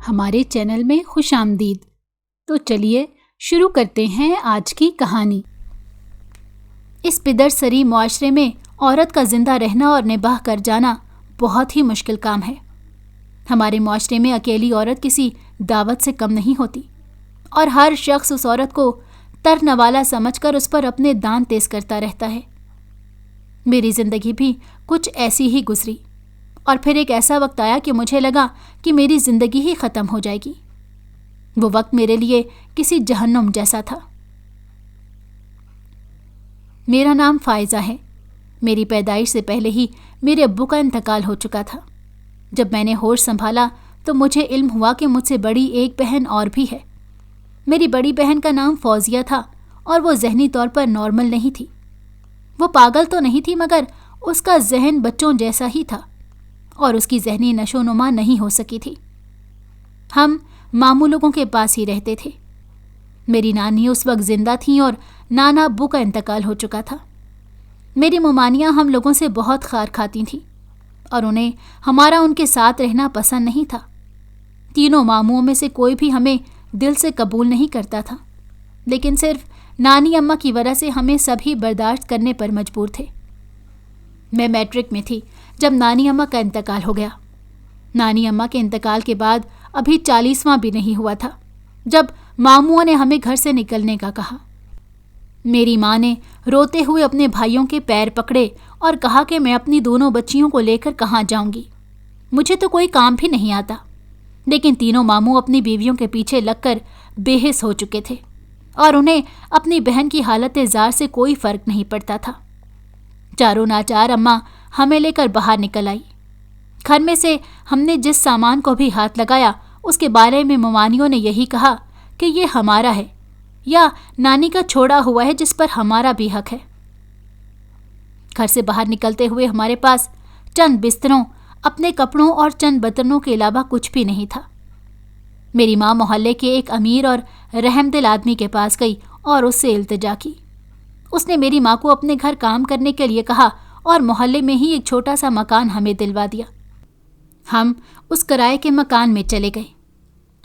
ہمارے چینل میں خوش آمدید۔ تو چلیے شروع کرتے ہیں آج کی کہانی۔ اس پدر سری معاشرے میں عورت کا زندہ رہنا اور نباہ کر جانا بہت ہی مشکل کام ہے۔ ہمارے معاشرے میں اکیلی عورت کسی دعوت سے کم نہیں ہوتی اور ہر شخص اس عورت کو ترنوالا سمجھ کر اس پر اپنے دان تیز کرتا رہتا ہے۔ میری زندگی بھی کچھ ایسی ہی گزری اور پھر ایک ایسا وقت آیا کہ مجھے لگا کہ میری زندگی ہی ختم ہو جائے گی۔ وہ وقت میرے لیے کسی جہنم جیسا تھا۔ میرا نام فائزہ ہے۔ میری پیدائش سے پہلے ہی میرے ابو کا انتقال ہو چکا تھا۔ جب میں نے ہوش سنبھالا تو مجھے علم ہوا کہ مجھ سے بڑی ایک بہن اور بھی ہے۔ میری بڑی بہن کا نام فوزیہ تھا اور وہ ذہنی طور پر نارمل نہیں تھی۔ وہ پاگل تو نہیں تھی مگر اس کا ذہن بچوں جیسا ہی تھا اور اس کی ذہنی نشو نما نہیں ہو سکی تھی۔ ہم ماموں لوگوں کے پاس ہی رہتے تھے۔ میری نانی اس وقت زندہ تھیں اور نانا ابو کا انتقال ہو چکا تھا۔ میری ممانیاں ہم لوگوں سے بہت خار کھاتی تھیں اور انہیں ہمارا ان کے ساتھ رہنا پسند نہیں تھا۔ تینوں ماموں میں سے کوئی بھی ہمیں دل سے قبول نہیں کرتا تھا، لیکن صرف نانی اماں کی وجہ سے ہمیں سبھی برداشت کرنے پر مجبور تھے۔ میں میٹرک میں تھی جب نانی اماں کا انتقال ہو گیا۔ نانی اماں کے انتقال کے بعد ابھی 40واں بھی نہیں ہوا تھا جب ماموں نے ہمیں گھر سے نکلنے کا کہا۔ میری ماں نے روتے ہوئے اپنے بھائیوں کے پیر پکڑے اور کہا کہ میں اپنی دونوں بچیوں کو لے کر کہاں جاؤں گی، مجھے تو کوئی کام بھی نہیں آتا۔ لیکن تینوں ماموں اپنی بیویوں کے پیچھے لگ کر بے حس ہو چکے تھے اور انہیں اپنی بہن کی حالت زار سے کوئی فرق نہیں پڑتا تھا۔ چاروں ناچار اماں ہمیں لے کر باہر نکل آئی۔ گھر میں سے ہم نے جس سامان کو بھی ہاتھ لگایا اس کے بارے میں ممانیوں نے یہی کہا کہ یہ ہمارا ہے یا نانی کا چھوڑا ہوا ہے جس پر ہمارا بھی حق ہے۔ گھر سے باہر نکلتے ہوئے ہمارے پاس چند بستروں، اپنے کپڑوں اور چند برتنوں کے علاوہ کچھ بھی نہیں تھا۔ میری ماں محلے کے ایک امیر اور رحم دل آدمی کے پاس گئی اور اس سے التجا کی۔ اس نے میری ماں کو اپنے گھر کام کرنے کے لیے کہا اور محلے میں ہی ایک چھوٹا سا مکان ہمیں دلوا دیا۔ ہم اس کرائے کے مکان میں چلے گئے۔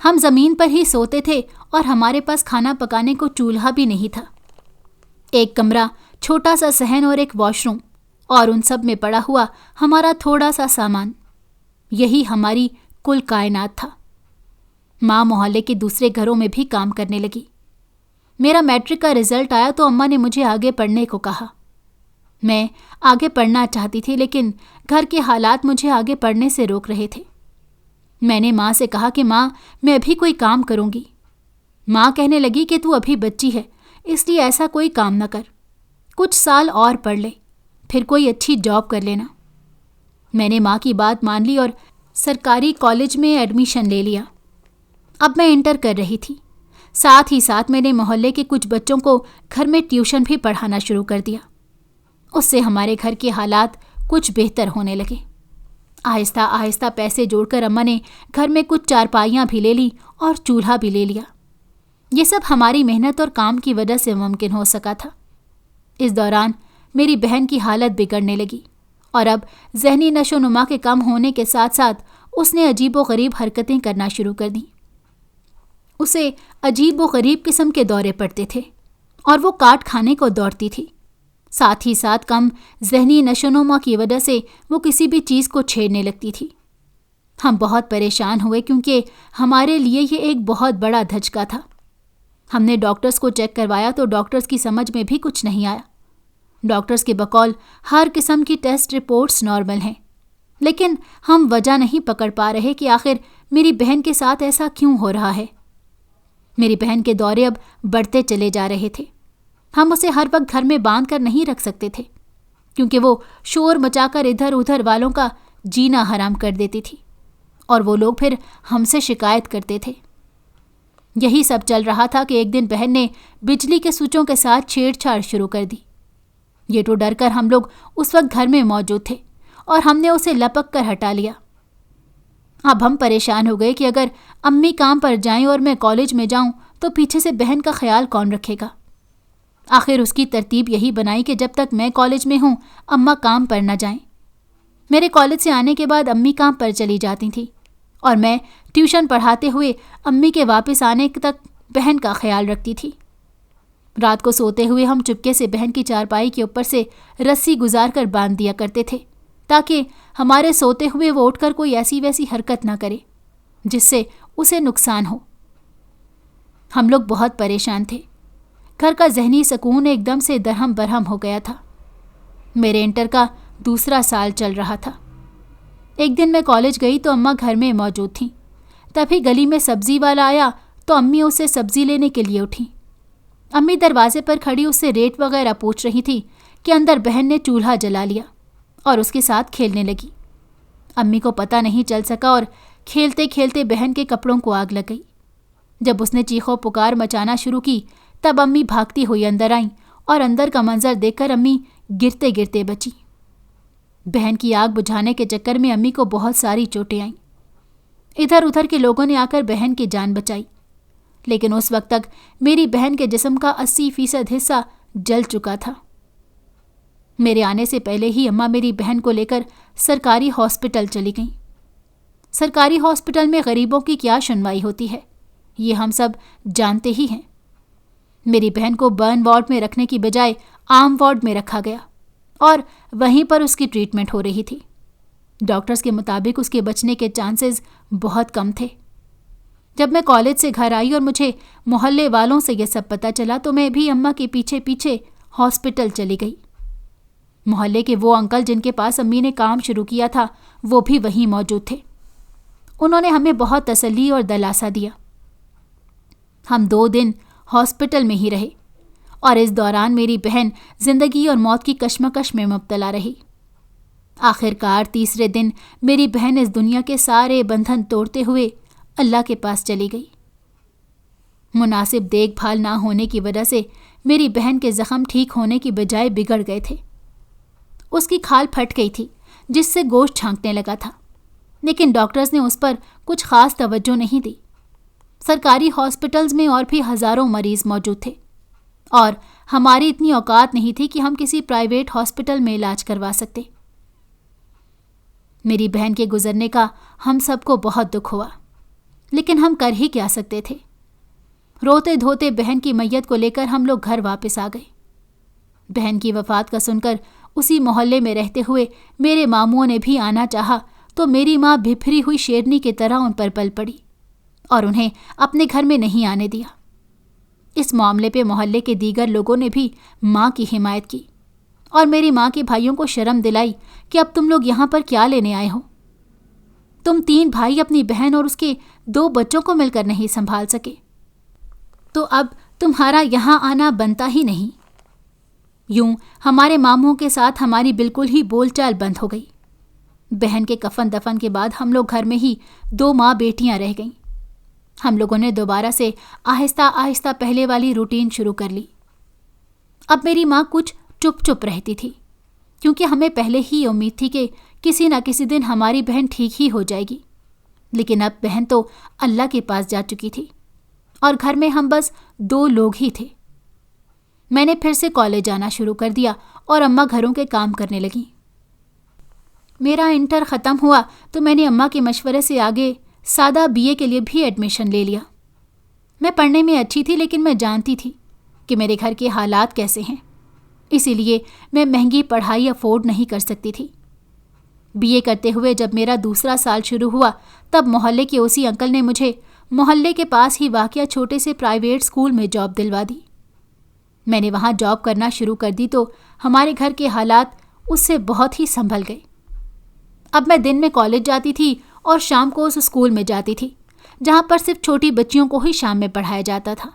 ہم زمین پر ہی سوتے تھے اور ہمارے پاس کھانا پکانے کو چولہا بھی نہیں تھا۔ ایک کمرہ، چھوٹا سا صحن اور ایک واش روم اور ان سب میں پڑا ہوا ہمارا تھوڑا سا سامان، یہی ہماری کل کائنات تھا۔ ماں محلے کے دوسرے گھروں میں بھی کام کرنے لگی۔ میرا میٹرک کا رزلٹ آیا تو اماں نے مجھے آگے پڑھنے کو کہا۔ میں آگے پڑھنا چاہتی تھی لیکن گھر کے حالات مجھے آگے پڑھنے سے روک رہے تھے۔ میں نے ماں سے کہا کہ ماں میں ابھی کوئی کام کروں گی۔ ماں کہنے لگی کہ تو ابھی بچی ہے اس لیے ایسا کوئی کام نہ کر، کچھ سال اور پڑھ لے پھر کوئی اچھی جاب کر لینا۔ میں نے ماں کی بات مان لی اور سرکاری کالج میں ایڈمیشن لے لیا۔ اب میں انٹر کر رہی تھی، ساتھ ہی ساتھ میں نے محلے کے کچھ بچوں کو گھر میں ٹیوشن بھی پڑھانا شروع کر دیا۔ اس سے ہمارے گھر کے حالات کچھ بہتر ہونے لگے۔ آہستہ آہستہ پیسے جوڑ کر اماں نے گھر میں کچھ چارپائیاں بھی لے لی اور چولہا بھی لے لیا۔ یہ سب ہماری محنت اور کام کی وجہ سے ممکن ہو سکا تھا۔ اس دوران میری بہن کی حالت بگڑنے لگی اور اب ذہنی نشو و نما کے کم ہونے کے ساتھ ساتھ اس نے عجیب و غریب حرکتیں کرنا شروع کر دیں۔ اسے عجیب و غریب قسم کے دورے پڑتے تھے اور وہ کاٹ کھانے کو دوڑتی تھی۔ ساتھ ہی ساتھ کم ذہنی نشو و نما کی وجہ سے وہ کسی بھی چیز کو چھیڑنے لگتی تھی۔ ہم بہت پریشان ہوئے کیونکہ ہمارے لیے یہ ایک بہت بڑا دھچکا تھا۔ ہم نے ڈاکٹرز کو چیک کروایا تو ڈاکٹرز کی سمجھ میں بھی کچھ نہیں آیا۔ ڈاکٹرز کے بقول ہر قسم کی ٹیسٹ رپورٹس نارمل ہیں، لیکن ہم وجہ نہیں پکڑ پا رہے کہ آخر میری بہن کے ساتھ ایسا کیوں ہو رہا ہے۔ میری بہن کے دورے اب بڑھتے چلے جا رہے تھے۔ ہم اسے ہر وقت گھر میں باندھ کر نہیں رکھ سکتے تھے کیونکہ وہ شور مچا کر ادھر ادھر والوں کا جینا حرام کر دیتی تھی اور وہ لوگ پھر ہم سے شکایت کرتے تھے۔ یہی سب چل رہا تھا کہ ایک دن بہن نے بجلی کے سوئچوں کے ساتھ چھیڑ چھاڑ شروع کر دی۔ یہ تو ڈر کر ہم لوگ اس وقت گھر میں موجود تھے اور ہم نے اسے لپک کر ہٹا لیا۔ اب ہم پریشان ہو گئے کہ اگر امی کام پر جائیں اور میں کالج میں جاؤں تو پیچھے سے بہن کا خیال کون رکھے گا۔ آخر اس کی ترتیب یہی بنائی کہ جب تک میں کالج میں ہوں اماں کام پر نہ جائیں۔ میرے کالج سے آنے کے بعد امی کام پر چلی جاتی تھیں اور میں ٹیوشن پڑھاتے ہوئے امی کے واپس آنے تک بہن کا خیال رکھتی تھی۔ رات کو سوتے ہوئے ہم چپکے سے بہن کی چارپائی کے اوپر سے رسی گزار کر باندھ دیا کرتے تھے تاکہ ہمارے سوتے ہوئے وہ اٹھ کر کوئی ایسی ویسی حرکت نہ کرے جس سے اسے نقصان ہو۔ ہم لوگ بہت پریشان تھے۔ گھر کا ذہنی سکون ایک دم سے درہم برہم ہو گیا تھا۔ میرے انٹر کا دوسرا سال چل رہا تھا۔ ایک دن میں کالج گئی تو اماں گھر میں موجود تھیں۔ تبھی گلی میں سبزی والا آیا تو امی اسے سبزی لینے کے لیے اٹھیں۔ امی دروازے پر کھڑی اس سے ریٹ وغیرہ پوچھ رہی تھی کہ اندر بہن نے چولہا جلا لیا اور اس کے ساتھ کھیلنے لگی۔ امی کو پتہ نہیں چل سکا اور کھیلتے کھیلتے بہن کے کپڑوں کو آگ لگ گئی۔ جب اس نے چیخو پکار مچانا شروع کی تب امی بھاگتی ہوئی اندر آئیں اور اندر کا منظر دیکھ کر امی گرتے گرتے بچی۔ بہن کی آگ بجھانے کے چکر میں امی کو بہت ساری چوٹیں آئیں۔ ادھر ادھر کے لوگوں نے آ کر بہن کی جان بچائی، لیکن اس وقت تک میری بہن کے جسم کا 80% حصہ جل چکا تھا۔ میرے آنے سے پہلے ہی اماں میری بہن کو لے کر سرکاری ہاسپٹل چلی گئیں۔ سرکاری ہاسپٹل میں غریبوں کی کیا سنوائی ہوتی ہے، یہ ہم سب جانتے ہی ہیں۔ میری بہن کو برن وارڈ میں رکھنے کی بجائے عام وارڈ میں رکھا گیا اور وہیں پر اس کی ٹریٹمنٹ ہو رہی تھی۔ ڈاکٹرز کے مطابق اس کے بچنے کے چانسز بہت کم تھے۔ جب میں کالج سے گھر آئی اور مجھے محلے والوں سے یہ سب پتہ چلا تو میں بھی اماں کے پیچھے پیچھے ہاسپٹل چلی گئی۔ محلے کے وہ انکل جن کے پاس امی نے کام شروع کیا تھا وہ بھی وہیں موجود تھے۔ انہوں نے ہمیں بہت تسلی اور دلاسا دیا۔ ہم 2 دن ہاسپٹل میں ہی رہے اور اس دوران میری بہن زندگی اور موت کی کشمکش میں مبتلا رہی۔ آخر کار تیسرے دن میری بہن اس دنیا کے سارے بندھن توڑتے ہوئے اللہ کے پاس چلی گئی۔ مناسب دیکھ بھال نہ ہونے کی وجہ سے میری بہن کے زخم ٹھیک ہونے کی بجائے بگڑ گئے تھے۔ اس کی کھال پھٹ گئی تھی جس سے گوشت چھانکنے لگا تھا، لیکن ڈاکٹرز نے اس پر کچھ خاص توجہ نہیں دی۔ سرکاری ہاسپٹلز میں اور بھی ہزاروں مریض موجود تھے اور ہماری اتنی اوقات نہیں تھی کہ ہم کسی پرائیویٹ ہاسپٹل میں علاج کروا سکتے۔ میری بہن کے گزرنے کا ہم سب کو بہت دکھ ہوا، لیکن ہم کر ہی کیا سکتے تھے۔ روتے دھوتے بہن کی میت کو لے کر ہم لوگ گھر واپس آ گئے۔ بہن کی وفات کا سن کر اسی محلے میں رہتے ہوئے میرے ماموں نے بھی آنا چاہا تو میری ماں بھپری ہوئی شیرنی کی طرح ان پر پل پڑی اور انہیں اپنے گھر میں نہیں آنے دیا۔ اس معاملے پہ محلے کے دیگر لوگوں نے بھی ماں کی حمایت کی اور میری ماں کے بھائیوں کو شرم دلائی کہ اب تم لوگ یہاں پر کیا لینے آئے ہو؟ تم 3 بھائی اپنی بہن اور اس کے 2 بچوں کو مل کر نہیں سنبھال سکے، تو اب تمہارا یہاں آنا بنتا ہی نہیں۔ یوں ہمارے ماموں کے ساتھ ہماری بالکل ہی بول چال بند ہو گئی۔ بہن کے کفن دفن کے بعد ہم لوگ گھر میں ہی 2 ماں بیٹیاں رہ گئیں۔ ہم لوگوں نے دوبارہ سے آہستہ آہستہ پہلے والی روٹین شروع کر لی۔ اب میری ماں کچھ چپ چپ رہتی تھی کیونکہ ہمیں پہلے ہی امید تھی کہ کسی نہ کسی دن ہماری بہن ٹھیک ہی ہو جائے گی، لیکن اب بہن تو اللہ کے پاس جا چکی تھی اور گھر میں ہم بس 2 لوگ ہی تھے۔ میں نے پھر سے کالج جانا شروع کر دیا اور اماں گھروں کے کام کرنے لگیں۔ میرا انٹر ختم ہوا تو میں نے اماں کے مشورے سے آگے سادہ BA کے لیے بھی ایڈمیشن لے لیا۔ میں پڑھنے میں اچھی تھی لیکن میں جانتی تھی کہ میرے گھر کے حالات کیسے ہیں، اسی لیے میں مہنگی پڑھائی افورڈ نہیں کر سکتی تھی۔ BA کرتے ہوئے جب میرا دوسرا سال شروع ہوا تب محلے کے اسی انکل نے مجھے محلے کے پاس ہی واقع چھوٹے سے پرائیویٹ اسکول میں جاب دلوا دی۔ میں نے وہاں جاب کرنا شروع کر دی تو ہمارے گھر کے حالات اس سے بہت ہی سنبھل گئے۔ اب میں دن میں کالج جاتی تھی اور شام کو اس اسکول میں جاتی تھی جہاں پر صرف چھوٹی بچیوں کو ہی شام میں پڑھایا جاتا تھا۔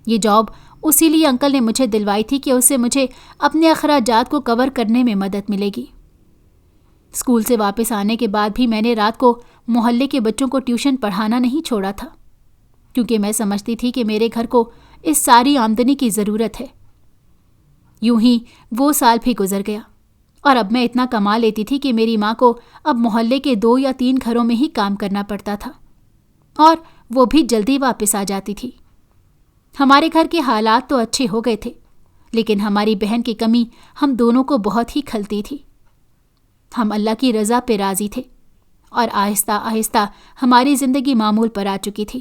یہ جاب اسی لیے انکل نے مجھے دلوائی تھی کہ اس سے مجھے اپنے اخراجات کو کور کرنے میں مدد ملے گی۔ اسکول سے واپس آنے کے بعد بھی میں نے رات کو محلے کے بچوں کو ٹیوشن پڑھانا نہیں چھوڑا تھا کیونکہ میں سمجھتی تھی کہ میرے گھر کو اس ساری آمدنی کی ضرورت ہے۔ یوں ہی وہ سال بھی گزر گیا اور اب میں اتنا کما لیتی تھی کہ میری ماں کو اب محلے کے 2 یا 3 گھروں میں ہی کام کرنا پڑتا تھا اور وہ بھی جلدی واپس آ جاتی تھی۔ ہمارے گھر کے حالات تو اچھے ہو گئے تھے لیکن ہماری بہن کی کمی ہم دونوں کو بہت ہی کھلتی تھی۔ ہم اللہ کی رضا پہ راضی تھے اور آہستہ آہستہ ہماری زندگی معمول پر آ چکی تھی۔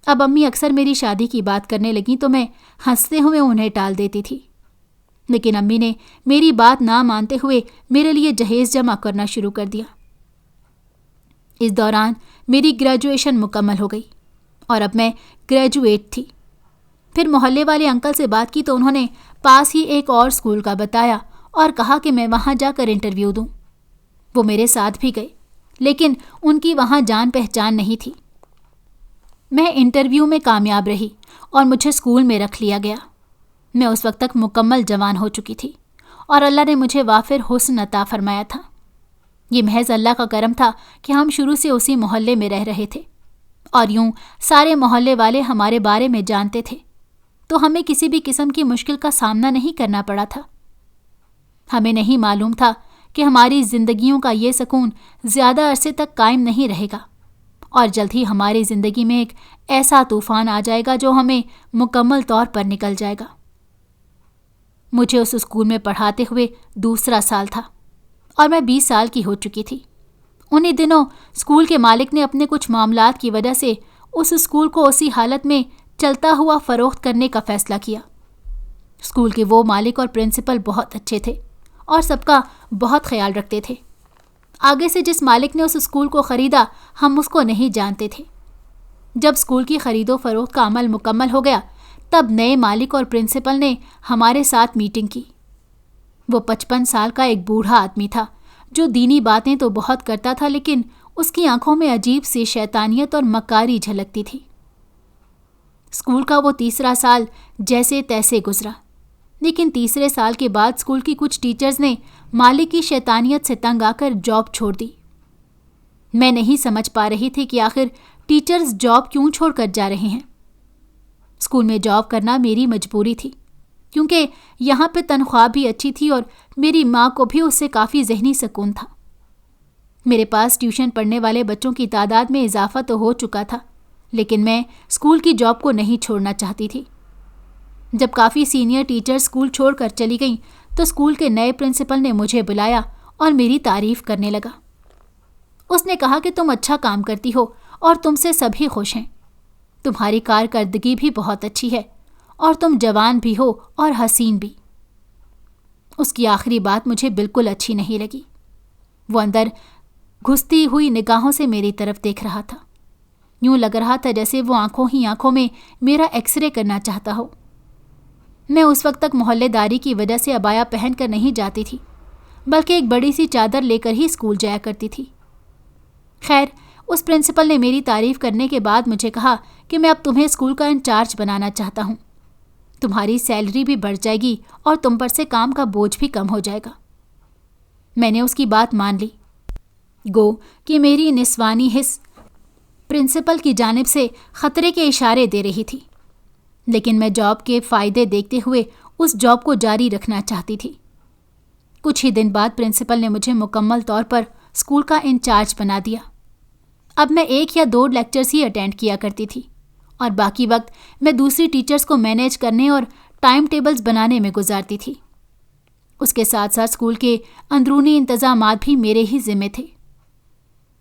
اب امی اکثر میری شادی کی بات کرنے لگیں تو میں ہنستے ہوئے انہیں ٹال دیتی تھی، لیکن امی نے میری بات نہ مانتے ہوئے میرے لیے جہیز جمع کرنا شروع کر دیا۔ اس دوران میری گریجویشن مکمل ہو گئی اور اب میں گریجویٹ تھی۔ پھر محلے والے انکل سے بات کی تو انہوں نے پاس ہی ایک اور اسکول کا بتایا اور کہا کہ میں وہاں جا کر انٹرویو دوں۔ وہ میرے ساتھ بھی گئے، لیکن ان کی وہاں جان پہچان نہیں تھی۔ میں انٹرویو میں کامیاب رہی اور مجھے اسکول میں رکھ لیا گیا۔ میں اس وقت تک مکمل جوان ہو چکی تھی اور اللہ نے مجھے وافر حسن عطا فرمایا تھا۔ یہ محض اللہ کا کرم تھا کہ ہم شروع سے اسی محلے میں رہ رہے تھے اور یوں سارے محلے والے ہمارے بارے میں جانتے تھے، تو ہمیں کسی بھی قسم کی مشکل کا سامنا نہیں کرنا پڑا تھا۔ ہمیں نہیں معلوم تھا کہ ہماری زندگیوں کا یہ سکون زیادہ عرصے تک قائم نہیں رہے گا اور جلد ہی ہماری زندگی میں ایک ایسا طوفان آ جائے گا جو ہمیں مکمل طور پر نکل جائے گا۔ مجھے اس اسکول میں پڑھاتے ہوئے دوسرا سال تھا اور میں 20 سال کی ہو چکی تھی۔ انہی دنوں اسکول کے مالک نے اپنے کچھ معاملات کی وجہ سے اس اسکول کو اسی حالت میں چلتا ہوا فروخت کرنے کا فیصلہ کیا۔ اسکول کے وہ مالک اور پرنسپل بہت اچھے تھے اور سب کا بہت خیال رکھتے تھے۔ آگے سے جس مالک نے اس اسکول کو خریدا ہم اس کو نہیں جانتے تھے۔ جب اسکول کی خرید و فروخت کا عمل مکمل ہو گیا تب نئے مالک اور پرنسپل نے ہمارے ساتھ میٹنگ کی۔ وہ 55 سال کا ایک بوڑھا آدمی تھا جو دینی باتیں تو بہت کرتا تھا، لیکن اس کی آنکھوں میں عجیب سی شیطانیت اور مکاری جھلکتی تھی۔ اسکول کا وہ تیسرا سال جیسے تیسے گزرا، لیکن تیسرے سال کے بعد اسکول کی کچھ ٹیچرز نے مالک کی شیطانیت سے تنگ آ کر جاب چھوڑ دی۔ میں نہیں سمجھ پا رہی تھی کہ آخر ٹیچرز جاب کیوں چھوڑ کر جا رہے ہیں۔ اسکول میں جاب کرنا میری مجبوری تھی کیونکہ یہاں پہ تنخواہ بھی اچھی تھی اور میری ماں کو بھی اس سے کافی ذہنی سکون تھا۔ میرے پاس ٹیوشن پڑھنے والے بچوں کی تعداد میں اضافہ تو ہو چکا تھا، لیکن میں اسکول کی جاب کو نہیں چھوڑنا چاہتی تھی۔ جب کافی سینئر ٹیچر اسکول چھوڑ کر چلی گئیں تو اسکول کے نئے پرنسپل نے مجھے بلایا اور میری تعریف کرنے لگا۔ اس نے کہا کہ تم اچھا کام کرتی ہو اور تم سے سبھی خوش ہیں، تمہاری کارکردگی بھی بہت اچھی ہے اور تم جوان بھی ہو اور حسین بھی۔ اس کی آخری بات مجھے بالکل اچھی نہیں لگی۔ وہ اندر گھستی ہوئی نگاہوں سے میری طرف دیکھ رہا تھا، یوں لگ رہا تھا جیسے وہ آنکھوں ہی آنکھوں میں میرا ایکس رے کرنا چاہتا ہو۔ میں اس وقت تک محلے داری کی وجہ سے عبایا پہن کر نہیں جاتی تھی، بلکہ ایک بڑی سی چادر لے کر ہی اسکول جایا کرتی تھی۔ خیر، اس پرنسپل نے میری تعریف کرنے کے بعد مجھے کہا کہ میں اب تمہیں اسکول کا انچارج بنانا چاہتا ہوں، تمہاری سیلری بھی بڑھ جائے گی اور تم پر سے کام کا بوجھ بھی کم ہو جائے گا۔ میں نے اس کی بات مان لی، گو کہ میری نسوانی حس پرنسپل کی جانب سے خطرے کے اشارے دے رہی تھی، لیکن میں جاب کے فائدے دیکھتے ہوئے اس جاب کو جاری رکھنا چاہتی تھی۔ کچھ ہی دن بعد پرنسپل نے مجھے مکمل طور پر اسکول کا انچارج بنا دیا۔ اب میں 1 یا 2 لیکچرز ہی اٹینڈ کیا کرتی تھی اور باقی وقت میں دوسری ٹیچرز کو مینیج کرنے اور ٹائم ٹیبلز بنانے میں گزارتی تھی۔ اس کے ساتھ ساتھ اسکول کے اندرونی انتظامات بھی میرے ہی ذمے تھے۔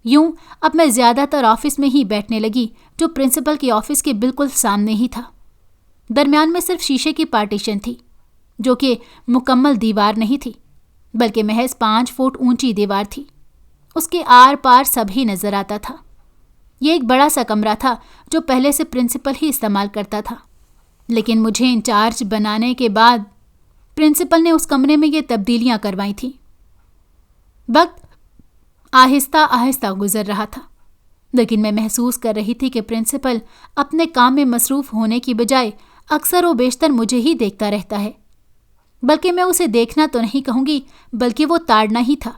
یوں اب میں زیادہ تر آفس میں ہی بیٹھنے لگی، جو پرنسپل کے آفس کے بالکل سامنے ہی تھا۔ درمیان میں صرف شیشے کی پارٹیشن تھی، جو کہ مکمل دیوار نہیں تھی بلکہ محض 5 فٹ اونچی دیوار تھی۔ اس کے آر پار سب ہی نظر آتا تھا۔ یہ ایک بڑا سا کمرہ تھا جو پہلے سے پرنسپل ہی استعمال کرتا تھا، لیکن مجھے انچارج بنانے کے بعد پرنسپل نے اس کمرے میں یہ تبدیلیاں کروائی تھیں۔ وقت آہستہ آہستہ گزر رہا تھا، لیکن میں محسوس کر رہی تھی کہ پرنسپل اپنے کام میں مصروف ہونے کی بجائے اکثر و بیشتر مجھے ہی دیکھتا رہتا ہے، بلکہ میں اسے دیکھنا تو نہیں کہوں گی بلکہ وہ تاڑنا ہی تھا۔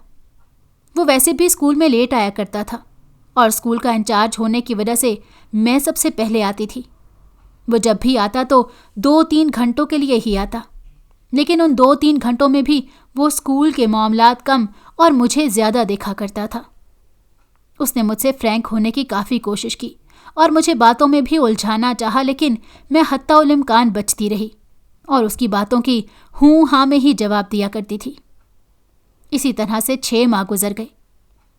وہ ویسے بھی اسکول میں لیٹ آیا کرتا تھا اور اسکول کا انچارج ہونے کی وجہ سے میں سب سے پہلے آتی تھی۔ وہ جب بھی آتا تو 2-3 گھنٹوں کے لیے ہی آتا، لیکن ان 2-3 گھنٹوں میں بھی وہ اسکول کے معاملات کم اور مجھے زیادہ دیکھا کرتا تھا۔ اس نے مجھ سے فرینک ہونے کی کافی کوشش کی اور مجھے باتوں میں بھی الجھانا چاہا، لیکن میں حتی الامکان بچتی رہی اور اس کی باتوں کی ہوں ہاں میں ہی جواب دیا کرتی تھی۔ اسی طرح سے 6 ماہ گزر گئے۔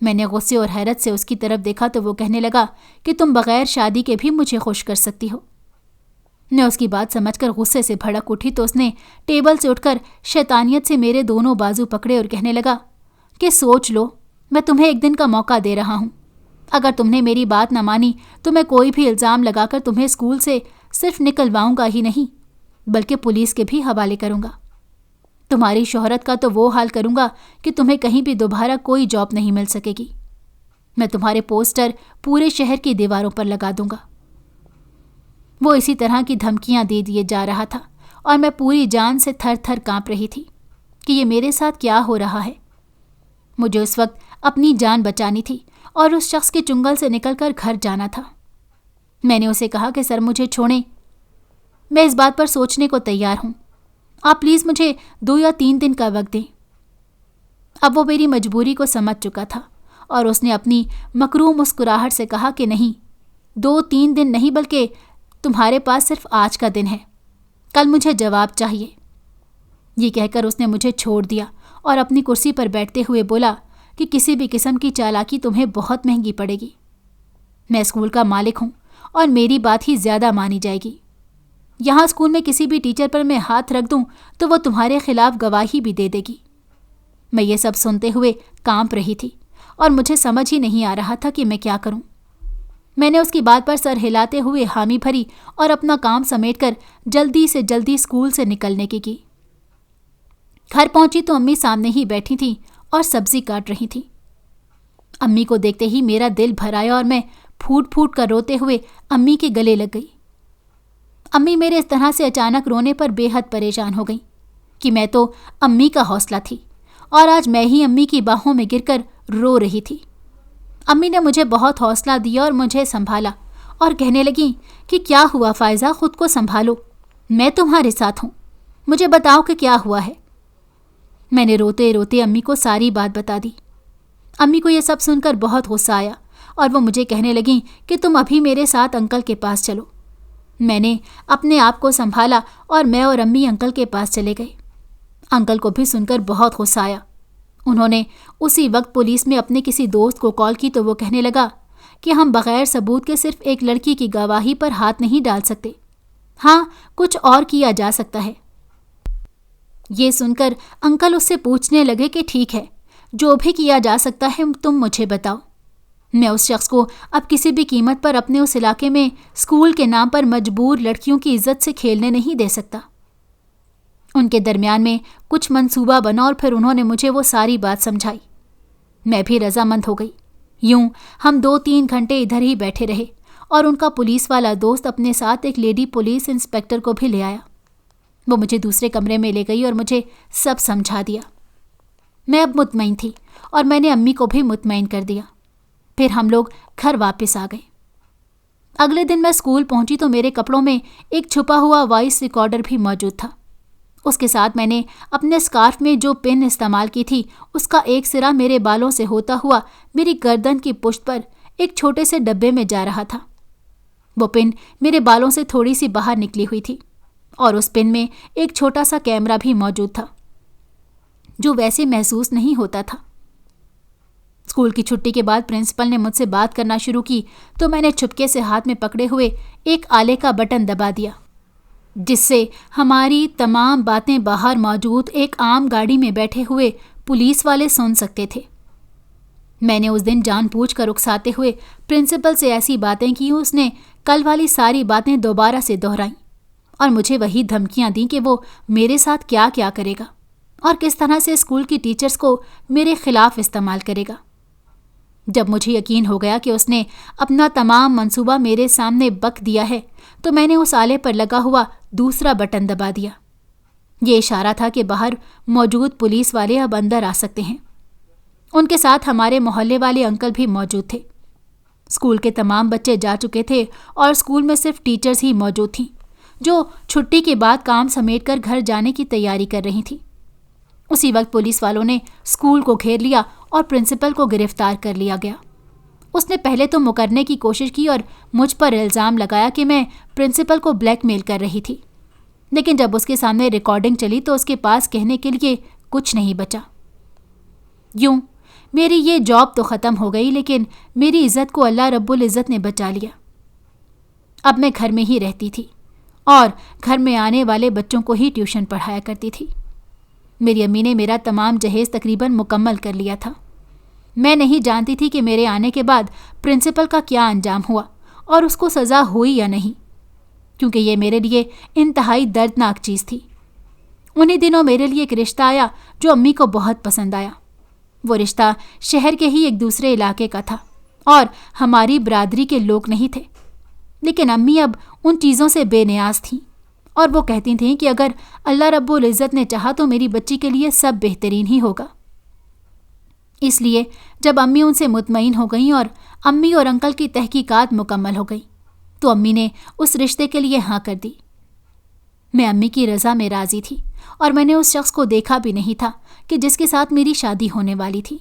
میں نے غصے اور حیرت سے اس کی طرف دیکھا تو وہ کہنے لگا کہ تم بغیر شادی کے بھی مجھے خوش کر سکتی ہو۔ میں اس کی بات سمجھ کر غصے سے بھڑک اٹھی تو اس نے ٹیبل سے اٹھ کر شیطانیت سے میرے دونوں بازو پکڑے اور کہنے لگا کہ سوچ لو، میں تمہیں ایک دن کا موقع دے رہا ہوں۔ اگر تم نے میری بات نہ مانی تو میں کوئی بھی الزام لگا کر تمہیں اسکول سے صرف نکلواؤں گا ہی نہیں بلکہ پولیس کے بھی حوالے کروں گا۔ تمہاری شہرت کا تو وہ حال کروں گا کہ تمہیں کہیں بھی دوبارہ کوئی جاب نہیں مل سکے گی۔ میں تمہارے پوسٹر پورے شہر کی دیواروں پر لگا دوں گا۔ وہ اسی طرح کی دھمکیاں دے دیے جا رہا تھا اور میں پوری جان سے تھر تھر کانپ رہی تھی کہ یہ میرے ساتھ کیا ہو رہا ہے۔ مجھے اس وقت اپنی جان بچانی تھی اور اس شخص کے چنگل سے نکل کر گھر جانا تھا۔ میں نے اسے کہا کہ سر مجھے چھوڑیں، میں اس بات پر سوچنے کو تیار ہوں، آپ پلیز مجھے 2 یا 3 دن کا وقت دیں۔ اب وہ میری مجبوری کو سمجھ چکا تھا اور اس نے اپنی مکروہ مسکراہٹ سے کہا کہ نہیں، 2-3 دن نہیں بلکہ تمہارے پاس صرف آج کا دن ہے، کل مجھے جواب چاہیے۔ یہ کہہ کر اس نے مجھے چھوڑ دیا اور اپنی کرسی پر بیٹھتے ہوئے بولا کہ کسی بھی قسم کی چالاکی تمہیں بہت مہنگی پڑے گی۔ میں اسکول کا مالک ہوں اور میری بات ہی زیادہ مانی جائے گی۔ یہاں اسکول میں کسی بھی ٹیچر پر میں ہاتھ رکھ دوں تو وہ تمہارے خلاف گواہی بھی دے دے گی۔ میں یہ سب سنتے ہوئے کانپ رہی تھی اور مجھے سمجھ ہی نہیں آ رہا تھا کہ میں کیا کروں۔ میں نے اس کی بات پر سر ہلاتے ہوئے حامی بھری اور اپنا کام سمیٹ کر جلدی سے جلدی اسکول سے نکلنے کی۔ گھر پہنچی تو امی سامنے ہی بیٹھی تھیں اور سبزی کاٹ رہی تھیں۔ امی کو دیکھتے ہی میرا دل بھر آیا اور میں پھوٹ پھوٹ کر روتے ہوئے امی کے گلے لگ گئی۔ امی میرے اس طرح سے اچانک رونے پر بے حد پریشان ہو گئی کہ میں تو امی کا حوصلہ تھی اور آج میں ہی امی کی باہوں میں گر کر رو رہی تھی۔ امی نے مجھے بہت حوصلہ دیا اور مجھے سنبھالا اور کہنے لگیں کہ کیا ہوا فائزہ، خود کو سنبھالو، میں تمہارے ساتھ ہوں، مجھے بتاؤ کہ کیا ہوا ہے۔ میں نے روتے روتے امی کو ساری بات بتا دی۔ امی کو یہ سب سن کر بہت غصہ آیا اور وہ مجھے کہنے لگیں کہ تم ابھی میرے ساتھ انکل کے پاس چلو۔ میں نے اپنے آپ کو سنبھالا اور میں اور امی انکل کے پاس چلے گئے۔ انکل کو بھی سن کر بہت غصہ آیا۔ انہوں نے اسی وقت پولیس میں اپنے کسی دوست کو کال کی تو وہ کہنے لگا کہ ہم بغیر ثبوت کے صرف ایک لڑکی کی گواہی پر ہاتھ نہیں ڈال سکتے، ہاں کچھ اور کیا جا سکتا ہے۔ یہ سن کر انکل اس سے پوچھنے لگے کہ ٹھیک ہے، جو بھی کیا جا سکتا ہے تم مجھے بتاؤ، میں اس شخص کو اب کسی بھی قیمت پر اپنے اس علاقے میں اسکول کے نام پر مجبور لڑکیوں کی عزت سے کھیلنے نہیں دے سکتا۔ ان کے درمیان میں کچھ منصوبہ بنا اور پھر انہوں نے مجھے وہ ساری بات سمجھائی۔ میں بھی رضامند ہو گئی۔ یوں ہم 2-3 گھنٹے ادھر ہی بیٹھے رہے اور ان کا پولیس والا دوست اپنے ساتھ ایک لیڈی پولیس انسپیکٹر کو بھی لے آیا۔ وہ مجھے دوسرے کمرے میں لے گئی اور مجھے سب سمجھا دیا۔ میں اب مطمئن تھی اور میں نے امی کو بھی مطمئن کر دیا۔ پھر ہم لوگ گھر واپس آ گئے۔ اگلے دن میں اسکول پہنچی تو میرے کپڑوں میں ایک چھپا ہوا وائس ریکارڈر بھی موجود تھا۔ اس کے ساتھ میں نے اپنے اسکارف میں جو پن استعمال کی تھی اس کا ایک سرا میرے بالوں سے ہوتا ہوا میری گردن کی پشت پر ایک چھوٹے سے ڈبے میں جا رہا تھا۔ وہ پن میرے بالوں سے تھوڑی سی باہر نکلی ہوئی تھی اور اس پن میں ایک چھوٹا سا کیمرہ بھی موجود تھا جو ویسے محسوس نہیں ہوتا تھا۔ اسکول کی چھٹی کے بعد پرنسپل نے مجھ سے بات کرنا شروع کی تو میں نے چھپکے سے ہاتھ میں پکڑے ہوئے ایک آلے کا بٹن دبا دیا جس سے ہماری تمام باتیں باہر موجود ایک عام گاڑی میں بیٹھے ہوئے پولیس والے سن سکتے تھے۔ میں نے اس دن جان بوجھ کر اکساتے ہوئے پرنسپل سے ایسی باتیں کی، اس نے کل والی ساری باتیں دوبارہ سے دہرائیں اور مجھے وہی دھمکیاں دیں کہ وہ میرے ساتھ کیا کیا کرے گا اور کس طرح سے اسکول کی ٹیچرز کو میرے خلاف استعمال کرے گا۔ جب مجھے یقین ہو گیا کہ اس نے اپنا تمام منصوبہ میرے سامنے بک دیا ہے تو میں نے اس آلے پر لگا ہوا دوسرا بٹن دبا دیا۔ یہ اشارہ تھا کہ باہر موجود پولیس والے اب اندر آ سکتے ہیں۔ ان کے ساتھ ہمارے محلے والے انکل بھی موجود تھے۔ اسکول کے تمام بچے جا چکے تھے اور اسکول میں صرف ٹیچرز ہی موجود تھیں جو چھٹی کے بعد کام سمیٹ کر گھر جانے کی تیاری کر رہی تھیں۔ اسی وقت پولیس والوں نے اسکول کو گھیر لیا اور پرنسپل کو گرفتار کر لیا گیا۔ اس نے پہلے تو مکرنے کی کوشش کی اور مجھ پر الزام لگایا کہ میں پرنسپل کو بلیک میل کر رہی تھی، لیکن جب اس کے سامنے ریکارڈنگ چلی تو اس کے پاس کہنے کے لیے کچھ نہیں بچا۔ یوں میری یہ جاب تو ختم ہو گئی، لیکن میری عزت کو اللہ رب العزت نے بچا لیا۔ اب میں گھر میں ہی رہتی تھی اور گھر میں آنے والے بچوں کو ہی ٹیوشن پڑھایا کرتی تھی۔ میری امی نے میرا تمام جہیز تقریباً مکمل کر لیا تھا۔ میں نہیں جانتی تھی کہ میرے آنے کے بعد پرنسپل کا کیا انجام ہوا اور اس کو سزا ہوئی یا نہیں، کیونکہ یہ میرے لیے انتہائی دردناک چیز تھی۔ انہی دنوں میرے لیے ایک رشتہ آیا جو امی کو بہت پسند آیا۔ وہ رشتہ شہر کے ہی ایک دوسرے علاقے کا تھا اور ہماری برادری کے لوگ نہیں تھے، لیکن امی اب ان چیزوں سے بے نیاز تھیں اور وہ کہتی تھیں کہ اگر اللہ رب العزت نے چاہا تو میری بچی کے لیے سب بہترین ہی ہوگا۔ اس لیے جب امی ان سے مطمئن ہو گئیں اور امی اور انکل کی تحقیقات مکمل ہو گئیں تو امی نے اس رشتے کے لیے ہاں کر دی۔ میں امی کی رضا میں راضی تھی اور میں نے اس شخص کو دیکھا بھی نہیں تھا کہ جس کے ساتھ میری شادی ہونے والی تھی۔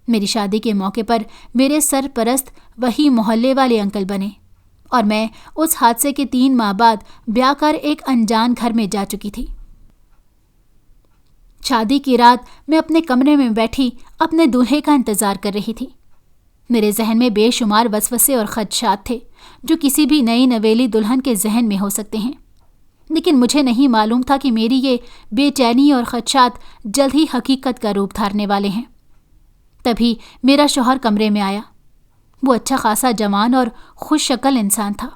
میری شادی کے موقع پر میرے سرپرست وہی محلے والے انکل بنے اور میں اس حادثے کے 3 ماہ بعد بیاہ کر ایک انجان گھر میں جا چکی تھی۔ شادی کی رات میں اپنے کمرے میں بیٹھی اپنے دولہے کا انتظار کر رہی تھی۔ میرے ذہن میں بے شمار وسوسے اور خدشات تھے جو کسی بھی نئی نویلی دلہن کے ذہن میں ہو سکتے ہیں، لیکن مجھے نہیں معلوم تھا کہ میری یہ بے چینی اور خدشات جلد ہی حقیقت کا روپ دھارنے والے ہیں۔ تبھی میرا شوہر کمرے میں آیا۔ وہ اچھا خاصا جوان اور خوش شکل انسان تھا۔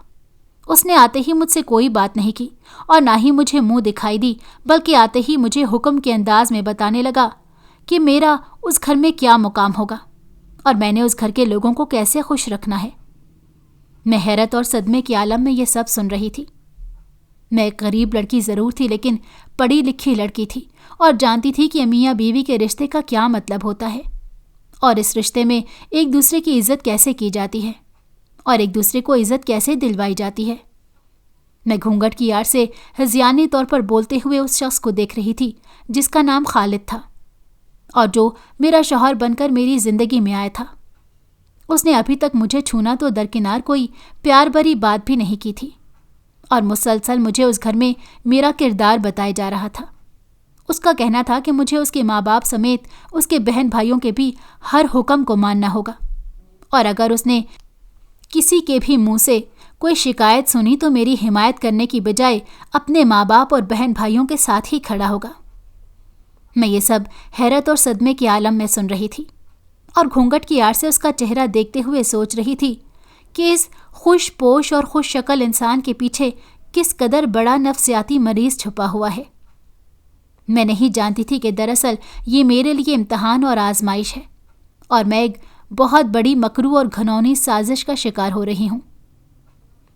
اس نے آتے ہی مجھ سے کوئی بات نہیں کی اور نہ ہی مجھے منہ دکھائی دی، بلکہ آتے ہی مجھے حکم کے انداز میں بتانے لگا کہ میرا اس گھر میں کیا مقام ہوگا اور میں نے اس گھر کے لوگوں کو کیسے خوش رکھنا ہے۔ میں حیرت اور صدمے کے عالم میں یہ سب سن رہی تھی۔ میں ایک غریب لڑکی ضرور تھی، لیکن پڑھی لکھی لڑکی تھی اور جانتی تھی کہ میاں بیوی کے رشتے کا کیا مطلب ہوتا ہے اور اس رشتے میں ایک دوسرے کی عزت کیسے کی جاتی ہے اور ایک دوسرے کو عزت کیسے دلوائی جاتی ہے۔ میں گھونگھٹ کی آڑ سے ہذیانی طور پر بولتے ہوئے اس شخص کو دیکھ رہی تھی جس کا نام خالد تھا اور جو میرا شوہر بن کر میری زندگی میں آیا تھا۔ اس نے ابھی تک مجھے چھونا تو درکنار کوئی پیار بھری بات بھی نہیں کی تھی اور مسلسل مجھے اس گھر میں میرا کردار بتایا جا رہا تھا۔ اس کا کہنا تھا کہ مجھے اس کے ماں باپ سمیت اس کے بہن بھائیوں کے بھی ہر حکم کو ماننا ہوگا اور اگر اس نے کسی کے بھی منہ سے کوئی شکایت سنی تو میری حمایت کرنے کی بجائے اپنے ماں باپ اور بہن بھائیوں کے ساتھ ہی کھڑا ہوگا۔ میں یہ سب حیرت اور صدمے کے عالم میں سن رہی تھی اور گھونگھٹ کی آڑ سے اس کا چہرہ دیکھتے ہوئے سوچ رہی تھی کہ اس خوش پوش اور خوش شکل انسان کے پیچھے کس قدر بڑا نفسیاتی مریض چھپا ہوا ہے۔ میں نہیں جانتی تھی کہ دراصل یہ میرے لیے امتحان اور آزمائش ہے اور میں ایک بہت بڑی مکروہ اور گھنونی سازش کا شکار ہو رہی ہوں۔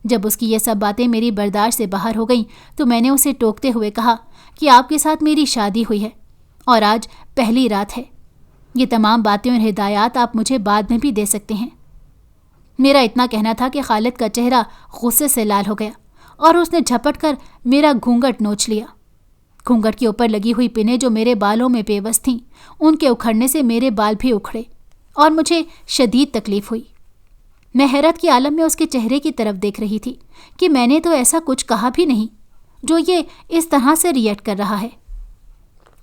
جب اس کی یہ سب باتیں میری برداشت سے باہر ہو گئیں تو میں نے اسے ٹوکتے ہوئے کہا کہ آپ کے ساتھ میری شادی ہوئی ہے اور آج پہلی رات ہے۔ یہ تمام باتیں اور ہدایات آپ مجھے بعد میں بھی دے سکتے ہیں۔ میرا اتنا کہنا تھا کہ خالد کا چہرہ غصے سے لال ہو گیا اور اس نے جھپٹ کر میرا گھونگھٹ نوچ لیا۔ گھونگھٹ کے اوپر لگی ہوئی پنیں جو میرے بالوں میں پیوست تھیں، ان کے اکھڑنے سے میرے بال بھی اکھڑے اور مجھے شدید تکلیف ہوئی۔ میں حیرت کے عالم میں اس کے چہرے کی طرف دیکھ رہی تھی کہ میں نے تو ایسا کچھ کہا بھی نہیں جو یہ اس طرح سے ریئیکٹ کر رہا ہے۔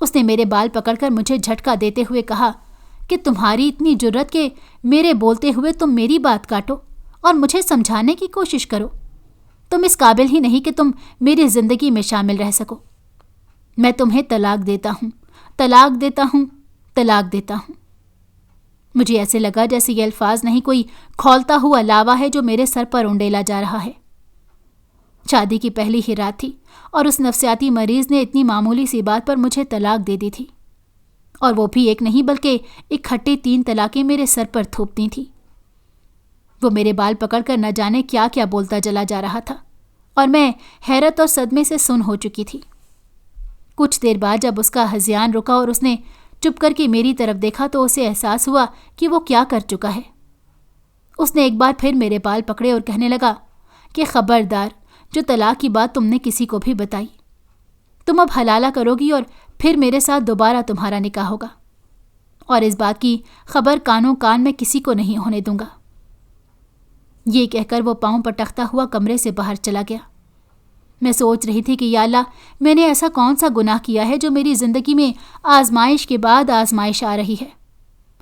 اس نے میرے بال پکڑ کر مجھے جھٹکا دیتے ہوئے کہا کہ تمہاری اتنی جرت کہ میرے بولتے ہوئے تم میری بات کاٹو اور مجھے سمجھانے کی کوشش کرو۔ تم اس قابل ہی نہیں کہ تم میری زندگی میں شامل رہ سکو۔ میں تمہیں طلاق دیتا ہوں، طلاق دیتا ہوں، طلاق دیتا ہوں۔ مجھے ایسے لگا جیسے یہ الفاظ نہیں کوئی کھولتا ہوا لاوا ہے جو میرے سر پر اونڈیلا جا رہا ہے۔ شادی کی پہلی ہی رات تھی اور اس نفسیاتی مریض نے اتنی معمولی سی بات پر مجھے طلاق دے دی تھی، اور وہ بھی ایک نہیں بلکہ اکٹھے 3 طلاقیں میرے سر پر تھوپتی تھیں۔ وہ میرے بال پکڑ کر نہ جانے کیا کیا بولتا چلا جا رہا تھا اور میں حیرت اور صدمے سے سن ہو چکی تھی۔ کچھ دیر بعد جب اس کا ہذیان رکا اور اس نے چپ کر کے میری طرف دیکھا تو اسے احساس ہوا کہ وہ کیا کر چکا ہے۔ اس نے ایک بار پھر میرے بال پکڑے اور کہنے لگا کہ خبردار، جو طلاق کی بات تم نے کسی کو بھی بتائی، تم اب حلالہ کرو گی اور پھر میرے ساتھ دوبارہ تمہارا نکاح ہوگا، اور اس بات کی خبر کانوں کان میں کسی کو نہیں ہونے دوں گا۔ یہ کہہ کر وہ پاؤں پٹکتا ہوا کمرے سے باہر چلا گیا۔ میں سوچ رہی تھی کہ یا اللہ، میں نے ایسا کون سا گناہ کیا ہے جو میری زندگی میں آزمائش کے بعد آزمائش آ رہی ہے،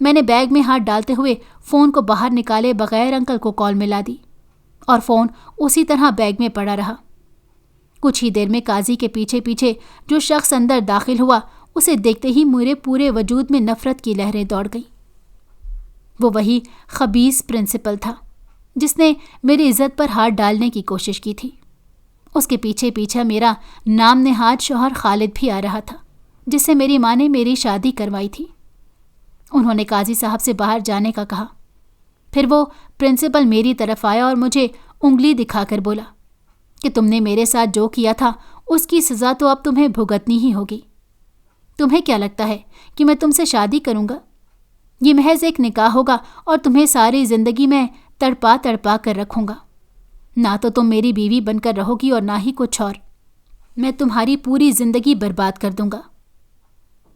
میں نے بیگ میں ہاتھ ڈالتے ہوئے فون کو باہر نکالے بغیر انکل کو کال ملا دی اور فون اسی طرح بیگ میں پڑا رہا۔ کچھ ہی دیر میں قاضی کے پیچھے پیچھے جو شخص اندر داخل ہوا اسے دیکھتے ہی میرے پورے وجود میں نفرت کی لہریں دوڑ گئیں۔ وہ وہی خبیث پرنسپل تھا جس نے میری عزت پر ہاتھ ڈالنے کی کوشش کی تھی۔ اس کے پیچھے پیچھے میرا نام نہاد شوہر خالد بھی آ رہا تھا جس سے میری ماں نے میری شادی کروائی تھی۔ انہوں نے قاضی صاحب سے باہر جانے کا کہا۔ پھر وہ پرنسپل میری طرف آیا اور مجھے انگلی دکھا کر بولا کہ تم نے میرے ساتھ جو کیا تھا اس کی سزا تو اب تمہیں بھگتنی ہی ہوگی۔ تمہیں کیا لگتا ہے کہ میں تم سے شادی کروں گا؟ یہ محض ایک نکاح ہوگا اور تمہیں ساری زندگی میں تڑپا تڑپا کر رکھوں گا۔ نہ تو تم میری بیوی بن کر رہو گی اور نہ ہی کچھ اور۔ میں تمہاری پوری زندگی برباد کر دوں گا۔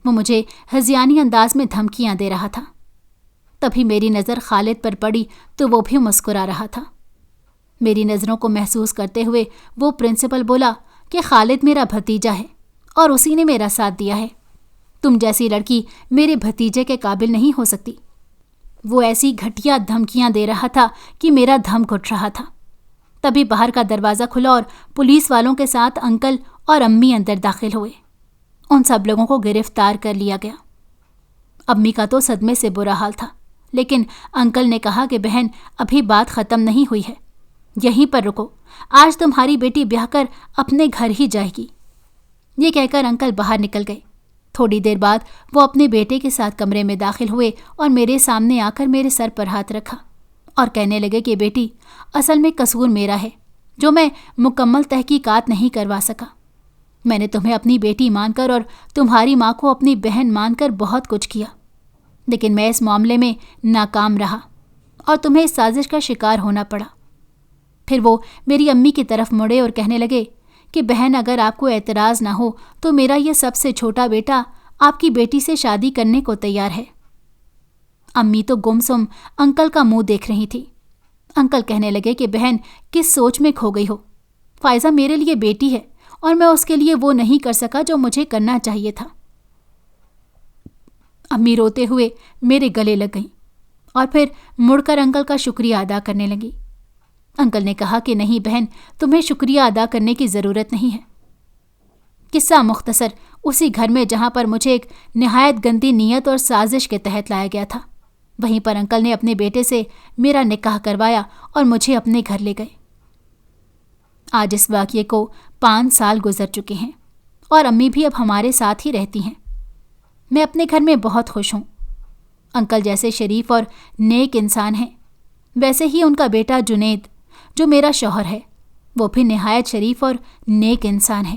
وہ مجھے ہذیانی انداز میں دھمکیاں دے رہا تھا۔ تبھی میری نظر خالد پر پڑی تو وہ بھی مسکرا رہا تھا۔ میری نظروں کو محسوس کرتے ہوئے وہ پرنسپل بولا کہ خالد میرا بھتیجا ہے اور اسی نے میرا ساتھ دیا ہے۔ تم جیسی لڑکی میرے بھتیجے کے قابل نہیں ہو سکتی۔ وہ ایسی گھٹیا دھمکیاں دے رہا تھا کہ میرا دھم گھٹ رہا تھا۔ تبھی باہر کا دروازہ کھلا اور پولیس والوں کے ساتھ انکل اور امی اندر داخل ہوئے۔ ان سب لوگوں کو گرفتار کر لیا گیا۔ امی کا تو صدمے سے برا حال تھا، لیکن انکل نے کہا کہ بہن ابھی بات ختم نہیں ہوئی ہے، یہیں پر رکو، آج تمہاری بیٹی بیاہ کر اپنے گھر ہی جائے گی۔ یہ کہہ کر انکل باہر نکل گئے۔ تھوڑی دیر بعد وہ اپنے بیٹے کے ساتھ کمرے میں داخل ہوئے اور میرے سامنے آ کر میرے سر پر ہاتھ رکھا اور کہنے لگے کہ بیٹی، اصل میں قصور میرا ہے جو میں مکمل تحقیقات نہیں کروا سکا۔ میں نے تمہیں اپنی بیٹی مان کر اور تمہاری ماں کو اپنی بہن مان کر بہت کچھ کیا، لیکن میں اس معاملے میں ناکام رہا اور تمہیں اس سازش کا شکار ہونا پڑا۔ پھر وہ میری امی کی طرف مڑے اور کہنے لگے کہ بہن اگر آپ کو اعتراض نہ ہو تو میرا یہ سب سے چھوٹا بیٹا آپ کی بیٹی سے شادی کرنے کو تیار ہے۔ امی تو گمسم انکل کا منہ دیکھ رہی تھی۔ انکل کہنے لگے کہ بہن کس سوچ میں کھو گئی ہو؟ فائزہ میرے لیے بیٹی ہے اور میں اس کے لیے وہ نہیں کر سکا جو مجھے کرنا چاہیے تھا۔ امی روتے ہوئے میرے گلے لگ گئیں اور پھر مڑ کر انکل کا شکریہ ادا کرنے لگی۔ انکل نے کہا کہ نہیں بہن، تمہیں شکریہ ادا کرنے کی ضرورت نہیں ہے۔ قصہ مختصر اسی گھر میں جہاں پر مجھے ایک نہایت گندی نیت اور سازش کے تحت لایا گیا تھا، وہیں پر انکل نے اپنے بیٹے سے میرا نکاح کروایا اور مجھے اپنے گھر لے گئے۔ آج اس واقعے کو 5 سال گزر چکے ہیں اور امی بھی اب ہمارے ساتھ ہی رہتی ہیں۔ میں اپنے گھر میں بہت خوش ہوں۔ انکل جیسے شریف اور نیک انسان ہیں، ویسے ہی ان کا بیٹا جنید جو میرا شوہر ہے وہ بھی نہایت شریف اور نیک انسان ہے۔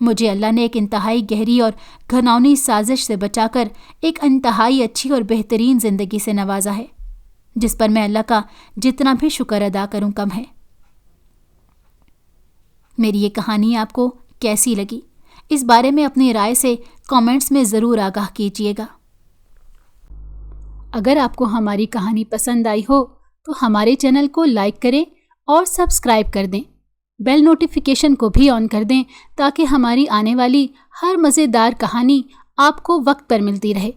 مجھے اللہ نے ایک انتہائی گہری اور گھناؤنی سازش سے بچا کر ایک انتہائی اچھی اور بہترین زندگی سے نوازا ہے، جس پر میں اللہ کا جتنا بھی شکر ادا کروں کم ہے۔ میری یہ کہانی آپ کو کیسی لگی؟ اس بارے میں اپنی رائے سے کامنٹس میں ضرور آگاہ کیجیے گا۔ اگر آپ کو ہماری کہانی پسند آئی ہو تو ہمارے چینل کو لائک کریں اور سبسکرائب کر دیں۔ بیل نوٹیفیکیشن کو بھی آن کر دیں تاکہ ہماری آنے والی ہر مزیدار کہانی آپ کو وقت پر ملتی رہے۔